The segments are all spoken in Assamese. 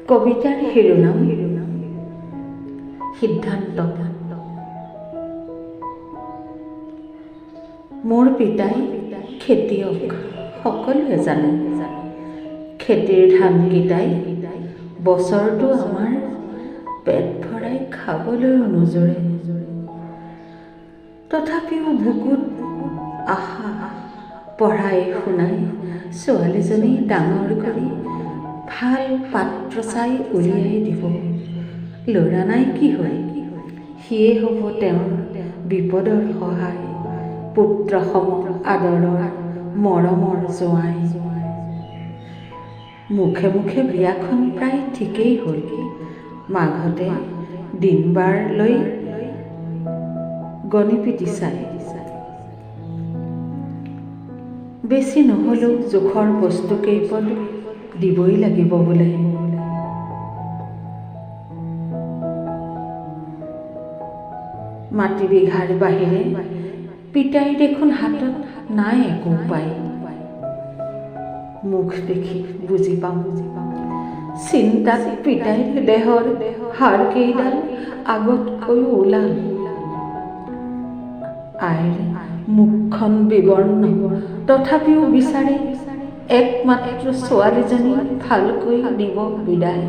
কবিতাৰ শিৰোনাম সিদ্ধান্ত। মোৰ পিতাই খেতিয়ক, সকলোৱে জানে। খেতিৰ ধানকেইটাই বছৰটো আমাৰ পেট ভৰাই খাবলৈও নোজোৰে। তথাপিও বুকুত আশা পঢ়াই শুনাই ছোৱালীজনী ডাঙৰ কৰি ভাল পাত্ৰ চাই উলিয়াই দিব। ল'ৰা নাই কি হয়, সিয়ে হ'ব তেওঁৰ বিপদৰ সহায়, পুত্ৰ সম আদৰৰ মৰমৰ জোঁৱাই। মুখে মুখে বিয়াখন প্ৰায় ঠিকেই হ'ল। মাঘতে দিন বাৰ লৈ গণিপিটি চাই। বেছি নহ'লেও জোখৰ বস্তু কেইপদ দিবই লাগিব বোলে। মাটি বিঘাৰ বাহিৰে পিতাই দেখোন হাতত নাই একো উপায়। মুখ দেখি বুজি পাওঁ, চিন্তাত পিতাইৰ দেহৰ হাড় কেইডাল আগতকৈও ওলাল। আইৰ মুখখন বিবৰ্ণ, তথাপিও বিচাৰে একমাত্ৰ ছোৱালীজনী ভালকৈ দিব বিদায়।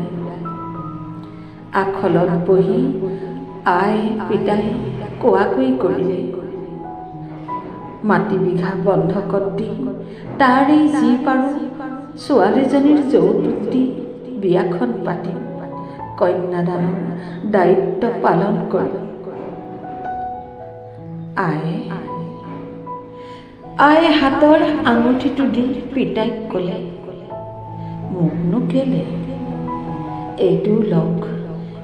আখলত বহি আই পিতাই কোৱাকৈ কৰিলে। মাটি বিঘা বন্ধকত দি তাৰেই যি পাৰোঁ ছোৱালীজনীৰ যৌতুক দি বিয়াখন পাতিম, কন্যাদানৰ দায়িত্ব পালন কৰিম। আয়ে হাতৰ আঙুঠিটো দি পিতাইক ক'লে, মোকনো কেলে, এইটো লওক,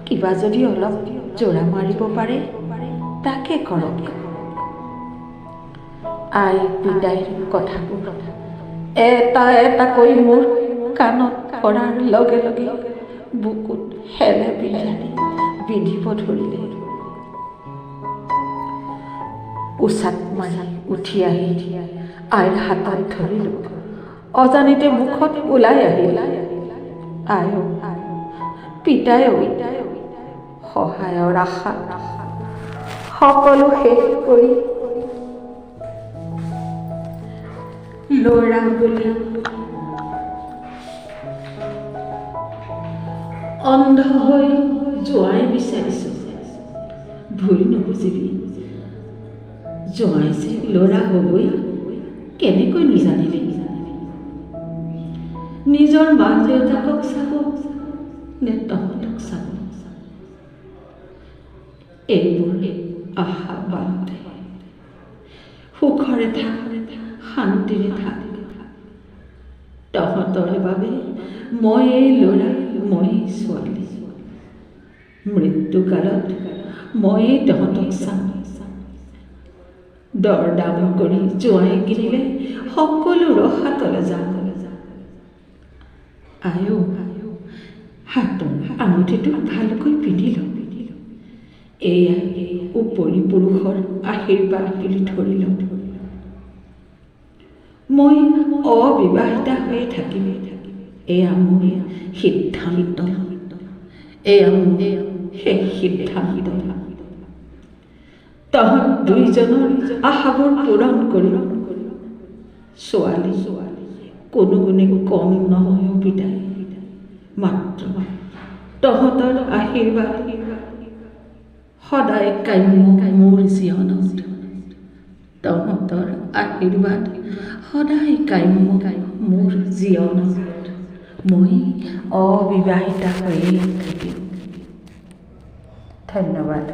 কিবা যদি অলপ জোৰা মাৰিব পাৰে তাকে কৰক। আই পিতাইৰ কথাবোৰ এটা এটাকৈ মোৰ কাণত পৰাৰ লগে লগে বুকুত হেলে বিলানি বিন্ধিব ধৰিলে। উচাত মাৰি উঠি আহি আইৰ হাতত ধৰিলোঁ। অজানিতে মুখত ওলাই আহিল, আইও পিতাইও সহায়ৰ আশা সকলো শেষ কৰি ল'ৰা বুলি অন্ধ হৈ জোঁৱাই বিচাৰিছোঁ। ভুল নুবুজিবি, জোঁৱাই যে ল'ৰা হ'বই কেনেকৈ নাজানিলি? নিজৰ মাক দেউতাকক চাব নে তহঁতক চাব? এইবোৰ আশা বাদ দে, সুখৰে থাক, শান্তিৰে থাক। তহঁতৰ বাবে মই এই ল'ৰা, মই ছোৱালী। মৃত্যুকালত মই তহঁতক চাম। দৰ দাম কৰি জোঁৱাই কিনিলে সকলো ৰসাতলে যাম। আইও হাতৰ আঙুঠিটো ভালকৈ পিন্ধি ল, এয়া উপৰি পুৰুষৰ আশীৰ্বাদ বুলি ধৰি ল। মই অবিবাহিতা হৈয়ে থাকিম, এয়া মোৰ সিদ্ধান্ত, এয়া মোৰ শেষ সিদ্ধান্ত। তহঁত দুইজনৰ আশাবোৰ পূৰণ কৰিম। ছোৱালী কোনো গুণে কম নহয় পিতাই, মাত্ৰ তহঁতৰ আশীৰ্বাদ সদায় কাম্য মোৰ জীৱনত। তহঁতৰ আশীৰ্বাদ সদায় কাম্য মোৰ জীৱনত। মই অবিবাহিতা হৈয়ে থাকিম। ধন্যবাদ।